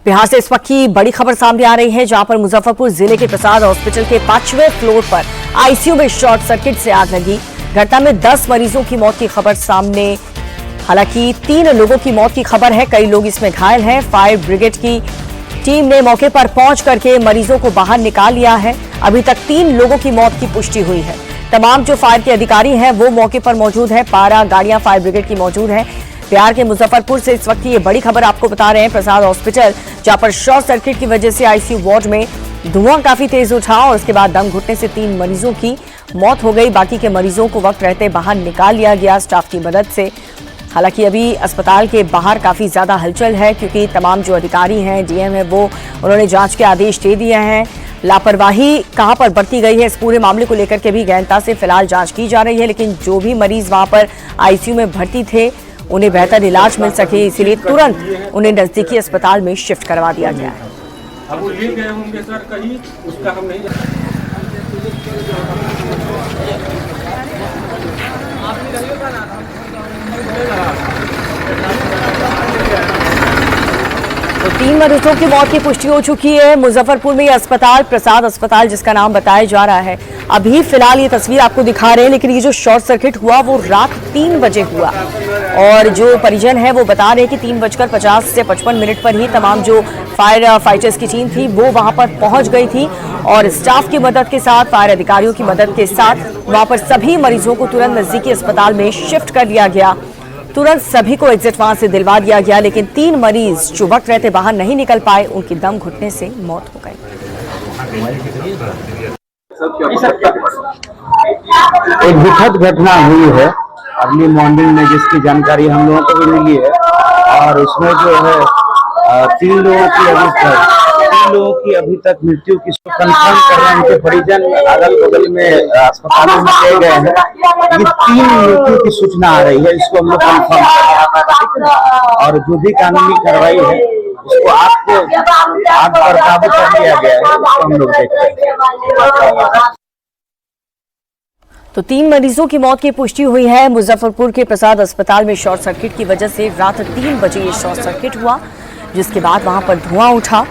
बिहार से इस वक्त की बड़ी खबर सामने आ रही है, जहां पर मुजफ्फरपुर जिले के प्रसाद हॉस्पिटल के 5वें फ्लोर पर आईसीयू में शॉर्ट सर्किट से आग लगी। घटना में 10 मरीजों की मौत की खबर सामने। हालांकि 3 लोगों की मौत की खबर है, कई लोग इसमें घायल हैं। फायर ब्रिगेड की टीम ने मौके पर पहुंच करके मरीजों को बाहर निकाल लिया है। अभी तक 3 लोगों की मौत की पुष्टि हुई है। तमाम जो फायर के अधिकारी हैं वो मौके पर मौजूद है। 12 गाड़ियां फायर ब्रिगेड की मौजूद है। बिहार के मुजफ्फरपुर से इस वक्त की ये बड़ी खबर आपको बता रहे हैं। प्रसाद हॉस्पिटल, जहां पर शॉर्ट सर्किट की वजह से आईसीयू वार्ड में धुआं काफी तेज उठा और उसके बाद दम घुटने से 3 मरीजों की मौत हो गई। बाकी के मरीजों को वक्त रहते बाहर निकाल लिया गया स्टाफ की मदद से। हालांकि अभी अस्पताल के बाहर काफी ज्यादा हलचल है, क्योंकि तमाम जो अधिकारी हैं, डीएम है, वो उन्होंने जांच के आदेश दे दिए हैं। लापरवाही कहां पर बरती गई है, इस पूरे मामले को लेकर के भी गहनता से फिलहाल जांच की जा रही है। लेकिन जो भी मरीज वहां पर आईसीयू में भर्ती थे, उन्हें बेहतर इलाज मिल सके, इसीलिए तुरंत उन्हें नजदीकी अस्पताल में शिफ्ट करवा दिया गया है। अब वो ले गए होंगे सर कहीं, उसका हम नहीं तो 3 मरीजों की मौत की पुष्टि हो चुकी है। मुजफ्फरपुर में ये अस्पताल, प्रसाद अस्पताल जिसका नाम बताया जा रहा है, अभी फिलहाल ये तस्वीर आपको दिखा रहे हैं। लेकिन ये जो शॉर्ट सर्किट हुआ वो रात 3 बजे हुआ और जो परिजन है वो बता रहे हैं कि 3:50 से 55 मिनट पर ही तमाम जो फायर फाइटर्स की टीम थी वो वहां पर पहुंच गई थी और स्टाफ की मदद के साथ, फायर अधिकारियों की मदद के साथ वहां पर सभी मरीजों को तुरंत नजदीकी अस्पताल में शिफ्ट कर दिया गया। तुरंत सभी को एग्जिट वहां से दिलवा दिया गया। लेकिन 3 मरीज जो वक्त रहते बाहर नहीं निकल पाए, उनकी दम घुटने से मौत हो गई। एक दुखद घटना हुई है अर्ली मॉर्निंग में, जिसकी जानकारी हम लोगों को भी मिली है। और उसमें जो है 3 लोगों की अभी तक मृत्यु की कंफर्म कर रहे हैं। उनके परिजन अगल बगल में अस्पतालों में ले गए हैं। ये 3 मृत्यु की सूचना आ रही है, इसको हम लोग कंफर्म कर रहे हैं और जो भी कानूनी कार्रवाई है उसको आग पर काबू कर लिया गया है, उसको हम लोग देख रहे हैं। तो 3 मरीजों की मौत की पुष्टि हुई है। मुजफ्फरपुर के प्रसाद अस्पताल में शॉर्ट सर्किट की वजह से रात 3 बजे ये शॉर्ट सर्किट हुआ, जिसके बाद वहां पर धुआं उठा।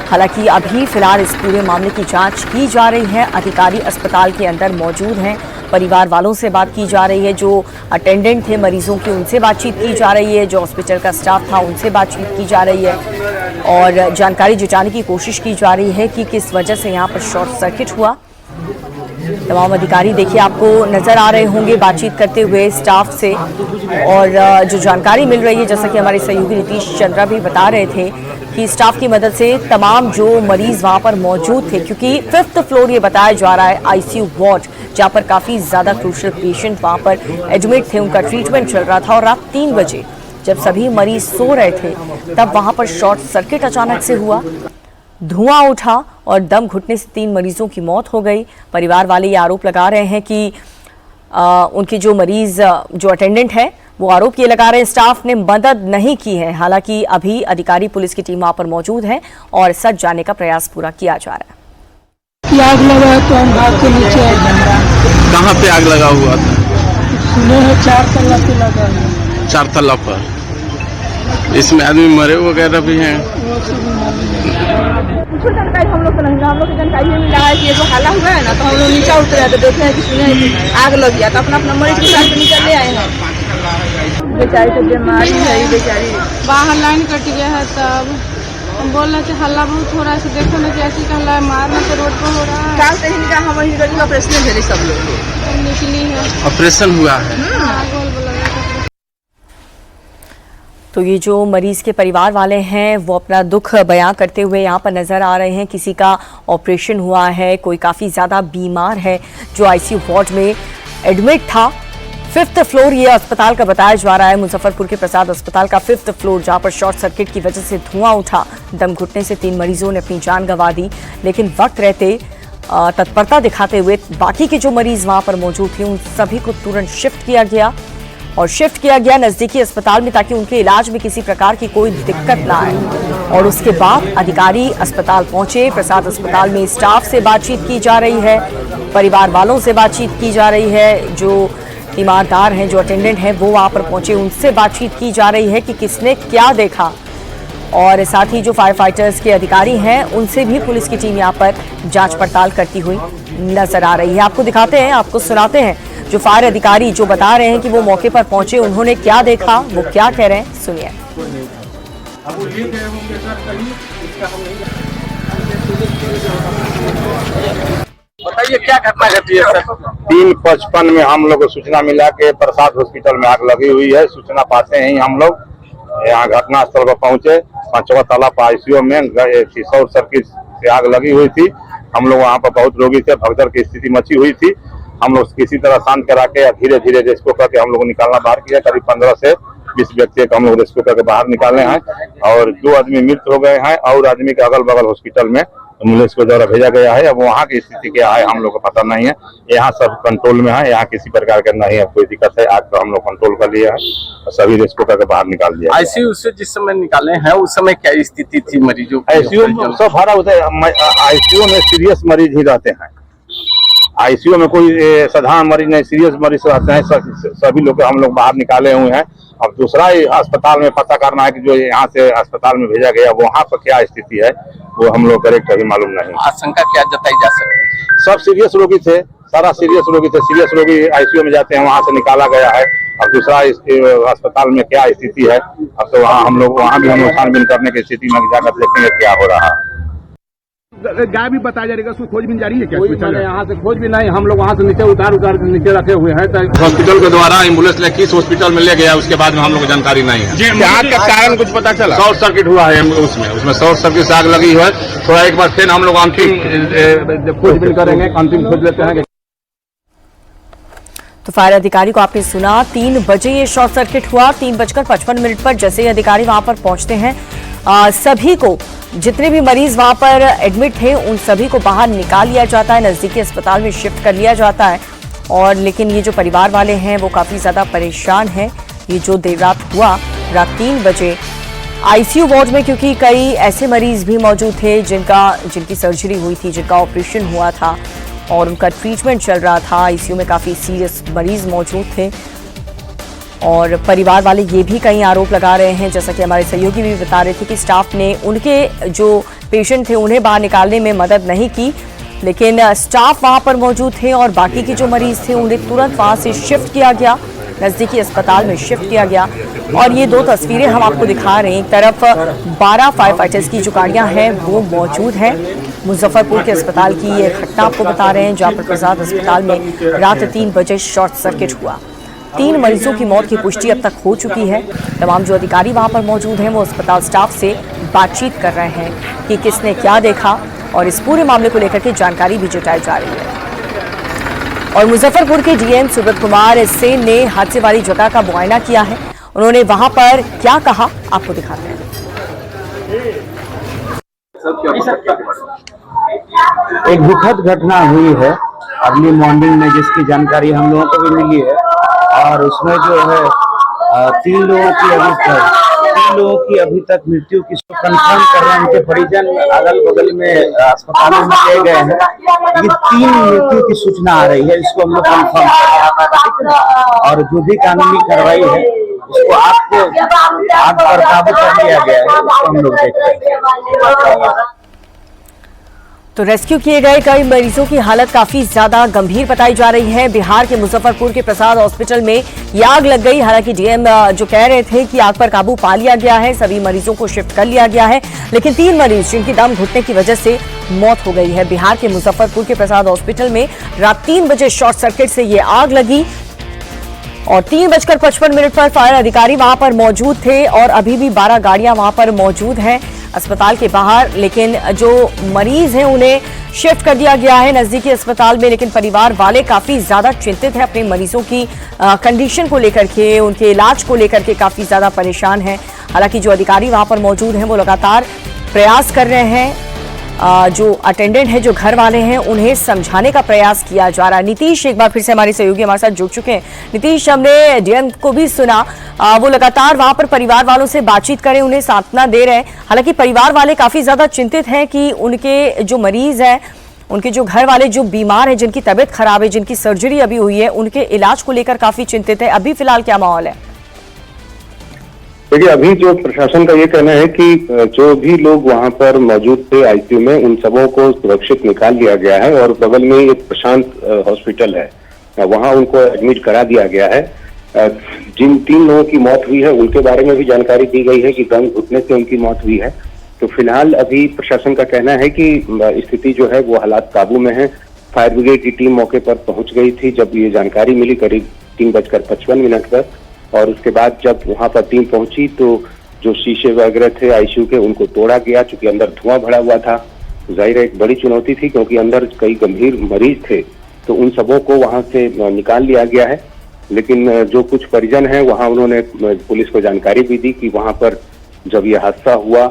हालांकि अभी फिलहाल इस पूरे मामले की जांच की जा रही है। अधिकारी अस्पताल के अंदर मौजूद हैं। परिवार वालों से बात की जा रही है, जो अटेंडेंट थे मरीजों की उनसे बातचीत की जा रही है, जो हॉस्पिटल का स्टाफ था उनसे बातचीत की जा रही है और जानकारी जुटाने की कोशिश की जा रही है कि किस वजह से यहाँ पर शॉर्ट सर्किट हुआ। तमाम अधिकारी देखिए आपको नजर आ रहे होंगे बातचीत करते हुए स्टाफ से। और जो जानकारी मिल रही है, जैसा कि हमारे सहयोगी नीतीश चंद्रा भी बता रहे थे कि स्टाफ की मदद से तमाम जो मरीज वहां पर मौजूद थे, क्योंकि 5th फ्लोर ये बताया जा रहा है आईसीयू वार्ड, जहां पर काफी ज्यादा क्रूशियल पेशेंट वहां पर एडमिट थे, उनका ट्रीटमेंट चल रहा था। और रात 3 बजे जब सभी मरीज सो रहे थे, तब वहां पर शॉर्ट सर्किट अचानक से हुआ, धुआं उठा और दम घुटने से 3 मरीजों की मौत हो गई। परिवार वाले ये आरोप लगा रहे हैं कि उनके जो मरीज जो अटेंडेंट है वो आरोप ये लगा रहे हैं स्टाफ ने मदद नहीं की है। हालांकि अभी अधिकारी, पुलिस की टीम वहां पर मौजूद है और सच जानने का प्रयास पूरा किया जा रहा है। आग लगा है तो हम भाग के नीचे आए। कहाँ पे आग लगा हुआ था? सुने हैं 4 तल्ला पे लगा है। 4 तल्ला पर। इसमें आदमी मरे वगैरह भी हैं? कुछ जानकारी हम लोग को नहीं, हम लोग की जानकारी ये मिला है कि ये जो हल्ला हुआ है ना, तो हम लोग नीचे उतरे हैं तो देखे हैं कि सुने कि आग लग गया, तो अपना मरीज के साथ नीचे ले आए हैं। बेचारी तो बीमारी है, बेचारी बाहर लाइन कट गया है। तब हम बोल रहे थे हल्ला बहुत हो रहा है, देखो ना कैसे हल्ला मारना तो रोड पर हो रहा है। काल से ही निकाह हम वही ऑपरेशन भेजे सब लोग निकली है, ऑपरेशन हुआ है। तो ये जो मरीज के परिवार वाले हैं वो अपना दुख बयां करते हुए यहाँ पर नजर आ रहे हैं। किसी का ऑपरेशन हुआ है, कोई काफ़ी ज़्यादा बीमार है जो आईसीयू वार्ड में एडमिट था। 5th फ्लोर ये अस्पताल का बताया जा रहा है, मुजफ्फरपुर के प्रसाद अस्पताल का 5th फ्लोर, जहाँ पर शॉर्ट सर्किट की वजह से धुआं उठा, दम घुटने से 3 मरीजों ने अपनी जान गंवा दी। लेकिन वक्त रहते तत्परता दिखाते हुए बाकी के जो मरीज वहाँ पर मौजूद थे उन सभी को तुरंत शिफ्ट किया गया नजदीकी अस्पताल में, ताकि उनके इलाज में किसी प्रकार की कोई दिक्कत ना आए। और उसके बाद अधिकारी अस्पताल पहुंचे। प्रसाद अस्पताल में स्टाफ से बातचीत की जा रही है, परिवार वालों से बातचीत की जा रही है, जो ईमानदार हैं, जो अटेंडेंट हैं वो वहां पर पहुंचे, उनसे बातचीत की जा रही है कि किसने क्या देखा और साथ ही जो फायर फाइटर्स के अधिकारी हैं उनसे भी पुलिस की टीम यहाँ पर जांच पड़ताल करती हुई नजर आ रही है। आपको दिखाते हैं, आपको सुनाते हैं जो फायर अधिकारी जो बता रहे हैं कि वो मौके पर पहुंचे, उन्होंने क्या देखा, वो क्या कह रहे हैं, सुनिए। बताइए क्या घटना घटी है सर? 3:55 में हम लोग को सूचना मिला कि प्रसाद हॉस्पिटल में आग लगी हुई है। सूचना पाते ही हम लोग यहाँ घटना स्थल पर पहुंचे। 5वां तला पर आईसीयू में शॉर्ट सर्किट से आग लगी हुई थी। हम लोग वहाँ पर बहुत रोगी थे, भगदड़ की स्थिति मची हुई थी। हम लोग किसी तरह शांत करा के धीरे धीरे रेस्क्यू करके हम लोग निकालना बाहर किया। करीब 15 से 20 व्यक्ति को हम लोग रेस्क्यू करके बाहर निकाले हैं और 2 आदमी मृत हो गए हैं और आदमी के अगल बगल हॉस्पिटल में एम्बुलेंस के द्वारा भेजा गया है। अब वहाँ की स्थिति क्या है हम लोग को पता नहीं है। यहाँ सब कंट्रोल में है, यहाँ किसी प्रकार का नहीं है कोई दिक्कत है। आग को हम लोग कंट्रोल कर लिया है और सभी रेस्क्यू करके बाहर निकाल दिया। आईसीयू से जिस समय निकाले हैं उस समय क्या स्थिति थी मरीजों की? आईसीयू सब भरा होता है। आईसीयू में सीरियस मरीज ही रहते हैं। आईसीयू में कोई साधारण मरीज नहीं, सीरियस मरीज रहते हैं। सभी लोग हम लोग बाहर निकाले हुए हैं। अब दूसरा अस्पताल में पता करना है कि जो यहाँ से अस्पताल में भेजा गया वहाँ पर क्या स्थिति है, वो हम लोग करेक्ट अभी मालूम नहीं। आशंका क्या जताई जा सकती है? सब सीरियस रोगी थे, सारा सीरियस रोगी थे। सीरियस रोगी आईसीयू में जाते हैं, वहाँ से निकाला गया है। अब दूसरा अस्पताल में क्या स्थिति है, अब तो वहाँ हम लोग छानबीन करने की स्थिति में जाकर देखेंगे क्या हो रहा है। गाय भी बताया जाएगा, उसको खोजबीन जारी है क्या? यहाँ से खोज भी नहीं, हम लोग वहाँ से नीचे उतार के नीचे रखे हुए हैं। हॉस्पिटल के द्वारा एम्बुलेंस ले किस हॉस्पिटल में ले गया उसके बाद में हम लोग को जानकारी नहीं है। आग का कारण कुछ पता चला? शॉर्ट सर्किट हुआ है उसमें शॉर्ट सर्किट से आग लगी है। थोड़ा एक बार फिर हम लोग अंतिम खोजबीन करेंगे, अंतिम खोज लेते हैं। तो फायर अधिकारी को आपने सुना, 3 बजे ये शॉर्ट सर्किट हुआ। 3:55 पर जैसे ही अधिकारी वहां पर पहुंचते हैं, सभी को, जितने भी मरीज वहां पर एडमिट थे उन सभी को बाहर निकाल लिया जाता है, नजदीकी अस्पताल में शिफ्ट कर लिया जाता है। और लेकिन ये जो परिवार वाले हैं वो काफी ज्यादा परेशान हैं। ये जो देर रात हुआ, रात 3 बजे आईसीयू वार्ड में, क्योंकि कई ऐसे मरीज भी मौजूद थे जिनकी सर्जरी हुई थी, जिनका ऑपरेशन हुआ था और उनका ट्रीटमेंट चल रहा था। आईसीयू में काफी सीरियस मरीज मौजूद थे और परिवार वाले ये भी कई आरोप लगा रहे हैं, जैसा कि हमारे सहयोगी भी बता रहे थे कि स्टाफ ने उनके जो पेशेंट थे उन्हें बाहर निकालने में मदद नहीं की, लेकिन स्टाफ वहां पर मौजूद थे और बाकी के जो मरीज थे उन्हें तुरंत वहां से शिफ्ट किया गया, नजदीकी अस्पताल में शिफ्ट किया गया। और ये 2 तस्वीरें हम आपको दिखा रहे हैं। एक तरफ 12 फायर फाइटर्स की जो गाड़ियां हैं वो मौजूद हैं। मुजफ्फरपुर के अस्पताल की ये घटना आपको बता रहे हैं, जहां पर प्रसाद अस्पताल में रात 3 बजे शॉर्ट सर्किट हुआ। 3 मरीजों की मौत की पुष्टि अब तक हो चुकी है। तमाम जो अधिकारी वहां पर मौजूद हैं वो अस्पताल स्टाफ से बातचीत कर रहे हैं कि किसने क्या देखा और इस पूरे मामले को लेकर के जानकारी भी जुटाई जा रही है। और मुजफ्फरपुर के डीएम सुब्रत कुमार सेन ने हादसे वाली जगह का मुआयना किया है। उन्होंने वहां पर क्या कहा, आपको दिखाते हैं। एक दुखद घटना हुई है अर्ली मॉर्निंग में, जिसकी जानकारी हम लोगों को भी मिली है और उसमें जो है 3 लोगों की अभी तक मृत्यु की कंफर्म कर रहे हैं। उनके परिजन अगल बगल में अस्पतालों में ले गए हैं। ये 3 मृत्यु की सूचना आ रही है, इसको हम लोग कंफर्म कर रहे हैं और जो भी कानूनी कार्रवाई है उसको आग पर काबू कर लिया गया है, उसको हम लोग देख रहे हैं। तो रेस्क्यू किए गए कई मरीजों की हालत काफी ज्यादा गंभीर बताई जा रही है। बिहार के मुजफ्फरपुर के प्रसाद हॉस्पिटल में ये आग लग गई। हालांकि डीएम जो कह रहे थे कि आग पर काबू पा लिया गया है, सभी मरीजों को शिफ्ट कर लिया गया है, लेकिन 3 मरीज जिनकी दम घुटने की वजह से मौत हो गई है। बिहार के मुजफ्फरपुर के प्रसाद हॉस्पिटल में रात 3 बजे शॉर्ट सर्किट से ये आग लगी और 3:55 पर फायर अधिकारी वहां पर मौजूद थे और अभी भी 12 गाड़ियां वहां पर मौजूद हैं अस्पताल के बाहर, लेकिन जो मरीज हैं उन्हें शिफ्ट कर दिया गया है नजदीकी अस्पताल में। लेकिन परिवार वाले काफी ज्यादा चिंतित हैं अपने मरीजों की कंडीशन को लेकर के, उनके इलाज को लेकर के काफी ज्यादा परेशान हैं। हालांकि जो अधिकारी वहां पर मौजूद हैं वो लगातार प्रयास कर रहे हैं, जो अटेंडेंट है, जो घर वाले हैं, उन्हें समझाने का प्रयास किया जा रहा है। नीतीश एक बार फिर से हमारे सहयोगी हमारे साथ जुड़ चुके हैं। नीतीश, हमने डीएम को भी सुना, वो लगातार वहां पर परिवार वालों से बातचीत करें, उन्हें सांत्वना दे रहे हैं। हालांकि परिवार वाले काफी ज्यादा चिंतित हैं कि उनके जो मरीज हैं, उनके जो घर वाले जो बीमार हैं, जिनकी तबीयत खराब है, जिनकी सर्जरी अभी हुई है, उनके इलाज को लेकर काफी चिंतित है। अभी फिलहाल क्या माहौल है? देखिए, अभी जो प्रशासन का ये कहना है कि जो भी लोग वहां पर मौजूद थे आईसीयू में, उन सबों को सुरक्षित निकाल लिया गया है और बगल में एक प्रशांत हॉस्पिटल है, वहां उनको एडमिट करा दिया गया है। जिन 3 लोगों की मौत हुई है उनके बारे में भी जानकारी दी गई है कि दम घुटने से उनकी मौत हुई है। तो फिलहाल अभी प्रशासन का कहना है कि स्थिति जो है वो हालात काबू में है। फायर ब्रिगेड की टीम मौके पर पहुंच गई थी जब ये जानकारी मिली करीब 3:55 पर, और उसके बाद जब वहां पर टीम पहुंची तो जो शीशे वगैरह थे आईसीयू के उनको तोड़ा गया, चूंकि अंदर धुआं भरा हुआ था। जाहिर है एक बड़ी चुनौती थी क्योंकि अंदर कई गंभीर मरीज थे, तो उन सबों को वहां से निकाल लिया गया है। लेकिन जो कुछ परिजन हैं वहां उन्होंने पुलिस को जानकारी भी दी कि वहां पर जब ये हादसा हुआ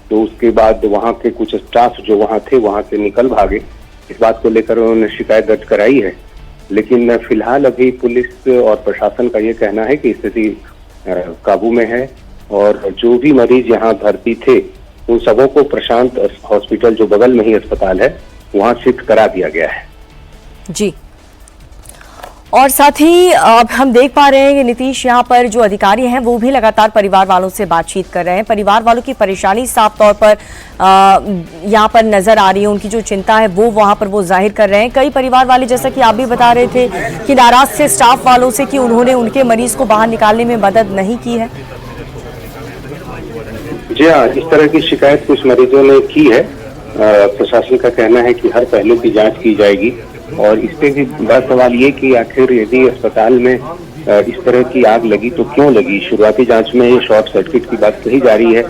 तो उसके बाद वहां के कुछ स्टाफ जो वहां थे वहां से निकल भागे। इस बात को लेकर उन्होंने शिकायत दर्ज कराई है। लेकिन फिलहाल अभी पुलिस और प्रशासन का ये कहना है कि स्थिति काबू में है और जो भी मरीज यहाँ भर्ती थे उन सबों को प्रशांत हॉस्पिटल जो बगल में ही अस्पताल है वहां शिफ्ट करा दिया गया है। जी, और साथ ही अब हम देख पा रहे हैं कि नीतीश यहाँ पर जो अधिकारी हैं वो भी लगातार परिवार वालों से बातचीत कर रहे हैं। परिवार वालों की परेशानी साफ तौर पर यहाँ पर नजर आ रही है, उनकी जो चिंता है वो वहाँ पर वो जाहिर कर रहे हैं। कई परिवार वाले, जैसा कि आप भी बता रहे थे, कि नाराज थे स्टाफ वालों से कि उन्होंने उनके मरीज को बाहर निकालने में मदद नहीं की है। जी हाँ, इस तरह की शिकायत कुछ मरीजों ने की है। प्रशासन का कहना है कि हर पहलू की जाँच की जाएगी और इस पे भी बड़ा सवाल ये कि आखिर यदि अस्पताल में इस तरह की आग लगी तो क्यों लगी। शुरुआती जांच में ये शॉर्ट सर्किट की बात कही जा रही है,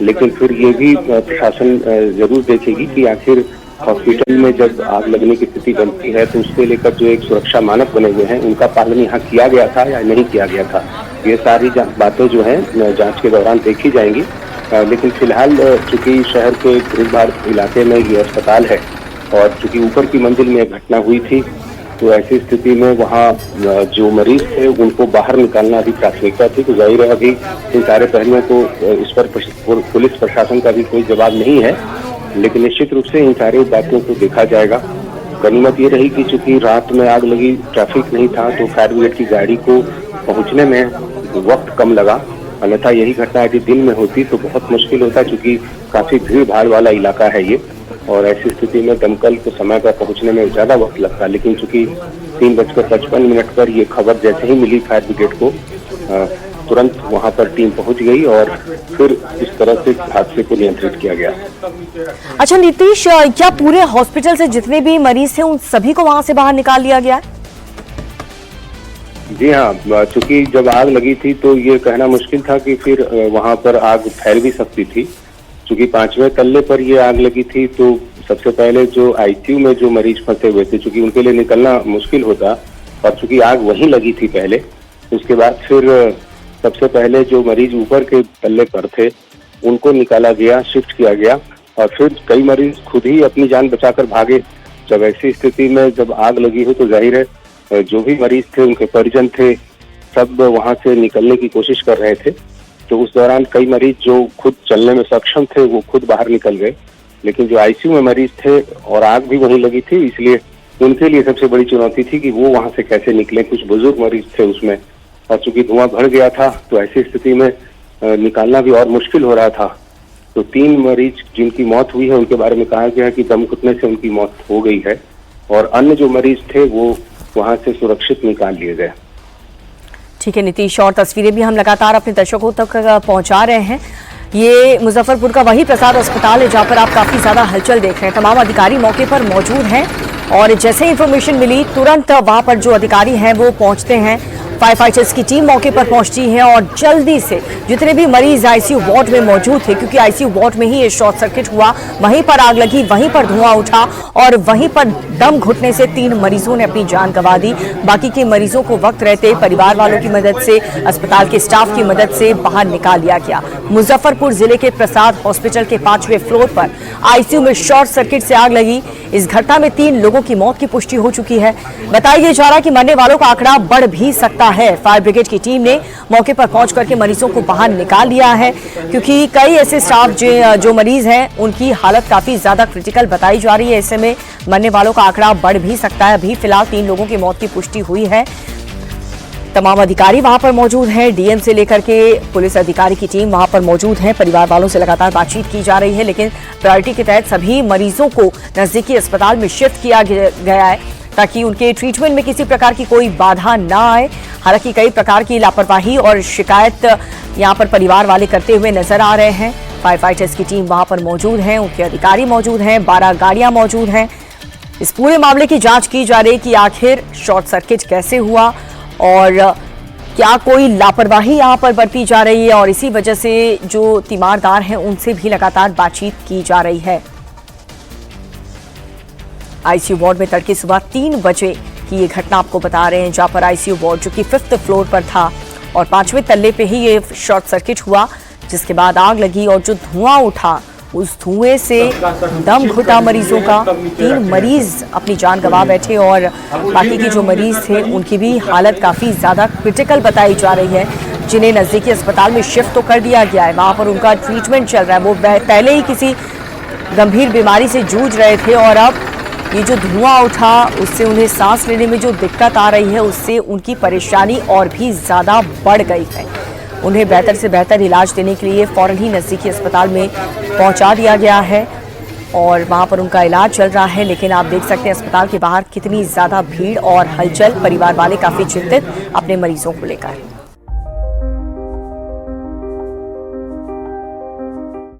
लेकिन फिर ये भी प्रशासन जरूर देखेगी कि आखिर हॉस्पिटल में जब आग लगने की स्थिति बनती है तो उसके लेकर जो एक सुरक्षा मानक बने हुए हैं उनका पालन यहाँ किया गया था या नहीं किया गया था। ये सारी बातें जो है जाँच के दौरान देखी जाएंगी। लेकिन फिलहाल चूंकि शहर के भीड़ भाड़ इलाके में ये अस्पताल है और चूंकि ऊपर की मंजिल में घटना हुई थी तो ऐसी स्थिति में वहाँ जो मरीज थे उनको बाहर निकालना अभी प्राथमिकता थी। तो जाहिर है अभी इन सारे पहलुओं को इस पर पुलिस प्रशासन का भी कोई जवाब नहीं है, लेकिन निश्चित रूप से इन सारी बातों को देखा जाएगा। गनीमत ये रही कि चूंकि रात में आग लगी, ट्रैफिक नहीं था, तो फायर ब्रिगेड की गाड़ी को पहुँचने में वक्त कम लगा। अन्यथा यही घटना यदि दिन में होती तो बहुत मुश्किल होता, चूंकि काफी भीड़ भाड़ वाला इलाका है ये और ऐसी स्थिति में दमकल को समय पर पहुंचने में ज्यादा वक्त लगता। लेकिन चूंकि 3:55 पर ये खबर जैसे ही मिली फायर ब्रिगेड को, तुरंत वहां पर टीम पहुंच गई और फिर इस तरह से हादसे को नियंत्रित किया गया। अच्छा नीतीश, क्या पूरे हॉस्पिटल से जितने भी मरीज थे उन सभी को वहां से बाहर निकाल लिया गया है? जी हाँ, चूंकि जब आग लगी थी तो ये कहना मुश्किल था कि फिर वहां पर आग फैल भी सकती थी। चूंकि 5वें तल्ले पर ये आग लगी थी तो सबसे पहले जो आईसीयू में जो मरीज फंसे हुए थे, चूंकि उनके लिए निकलना मुश्किल होता और चूंकि आग वहीं लगी थी पहले, उसके बाद फिर सबसे पहले जो मरीज ऊपर के तल्ले पर थे उनको निकाला गया, शिफ्ट किया गया और फिर कई मरीज खुद ही अपनी जान बचाकर भागे। जब ऐसी स्थिति में जब आग लगी हो तो जाहिर है जो भी मरीज थे, उनके परिजन थे, सब वहां से निकलने की कोशिश कर रहे थे। तो उस दौरान कई मरीज जो खुद चलने में सक्षम थे वो खुद बाहर निकल गए, लेकिन जो आईसीयू में मरीज थे और आग भी वहीं लगी थी, इसलिए उनके लिए सबसे बड़ी चुनौती थी कि वो वहां से कैसे निकले। कुछ बुजुर्ग मरीज थे उसमें और चूंकि धुआं भर गया था तो ऐसी स्थिति में निकालना भी और मुश्किल हो रहा था। तो 3 मरीज जिनकी मौत हुई है उनके बारे में कहा गया कि दम घुटने से उनकी मौत हो गई है और अन्य जो मरीज थे वो वहां से सुरक्षित निकाल लिए गए। ठीक है नीतीश, और तस्वीरें भी हम लगातार अपने दर्शकों तक पहुंचा रहे हैं। ये मुजफ्फरपुर का वही प्रसाद अस्पताल है जहां पर आप काफी ज्यादा हलचल देख रहे हैं। तमाम अधिकारी मौके पर मौजूद हैं और जैसे इंफॉर्मेशन मिली तुरंत वहां पर जो अधिकारी हैं वो पहुंचते हैं। फायर फाइटर्स की टीम मौके पर पहुंचती है और जल्दी से जितने भी मरीज आईसीयू वार्ड में मौजूद थे, क्योंकि आईसीयू वार्ड में ही ये शॉर्ट सर्किट हुआ, वहीं पर आग लगी, वहीं पर धुआं उठा और वहीं पर दम घुटने से 3 मरीजों ने अपनी जान गंवा दी। बाकी के मरीजों को वक्त रहते परिवार वालों की मदद से, अस्पताल के स्टाफ की मदद से बाहर निकाल लिया गया। मुजफ्फरपुर जिले के प्रसाद हॉस्पिटल के 5वें फ्लोर पर आईसीयू में शॉर्ट सर्किट से आग लगी। इस घटना में 3 लोगों की मौत की पुष्टि हो चुकी है। बताया जा रहा है कि मरने वालों का आंकड़ा बढ़ भी सकता है। फायर ब्रिगेड की टीम ने मौके पर पहुंच करके मरीजों को बाहर निकाल लिया है, क्योंकि कई ऐसे स्टाफ जो मरीज हैं उनकी हालत काफी ज्यादा क्रिटिकल बताई जा रही है। ऐसे में मरने वालों का आंकड़ा बढ़ भी सकता है। अभी फिलहाल 3 लोगों की मौत की पुष्टि हुई है। तमाम अधिकारी वहां पर मौजूद हैं, डीएम से लेकर के पुलिस अधिकारी की टीम वहां पर मौजूद है। परिवार वालों से लगातार बातचीत की जा रही है, लेकिन प्रायोरिटी के तहत सभी मरीजों को नजदीकी अस्पताल में शिफ्ट किया गया है ताकि उनके ट्रीटमेंट में किसी प्रकार की कोई बाधा ना आए। हालांकि कई प्रकार की लापरवाही और शिकायत यहां पर परिवार वाले करते हुए नजर आ रहे हैं। फायर फाइटर्स की टीम वहां पर मौजूद है, उनके अधिकारी मौजूद हैं, 12 गाड़ियां मौजूद हैं। इस पूरे मामले की जांच की जा रही है कि आखिर शॉर्ट सर्किट कैसे हुआ और क्या कोई लापरवाही यहां पर बरती जा रही है, और इसी वजह से जो तीमारदार हैं उनसे भी लगातार बातचीत की जा रही है। आईसीयू वार्ड में तड़के सुबह 3 बजे की ये घटना आपको बता रहे हैं, जहां पर आईसीयू वार्ड जो कि 5th फ्लोर पर था और 5वें तल्ले पे ही ये शॉर्ट सर्किट हुआ, जिसके बाद आग लगी और जो धुआं उठा उस धुएं से दम घुटा मरीजों का। 3 मरीज अपनी जान गंवा बैठे और बाकी के जो मरीज थे उनकी भी हालत काफी ज्यादा क्रिटिकल बताई जा रही है, जिन्हें नजदीकी अस्पताल में शिफ्ट तो कर दिया गया है। वहां पर उनका ट्रीटमेंट चल रहा है। वो पहले ही किसी गंभीर बीमारी से जूझ रहे थे और अब ये जो धुआं उठा उससे उन्हें सांस लेने में जो दिक्कत आ रही है, उससे उनकी परेशानी और भी ज्यादा बढ़ गई है। उन्हें बेहतर से बेहतर इलाज देने के लिए फौरन ही नजदीकी अस्पताल में पहुंचा दिया गया है और वहां पर उनका इलाज चल रहा है। लेकिन आप देख सकते हैं अस्पताल के बाहर कितनी ज्यादा भीड़ और हलचल, परिवार वाले काफी चिंतित अपने मरीजों को लेकर।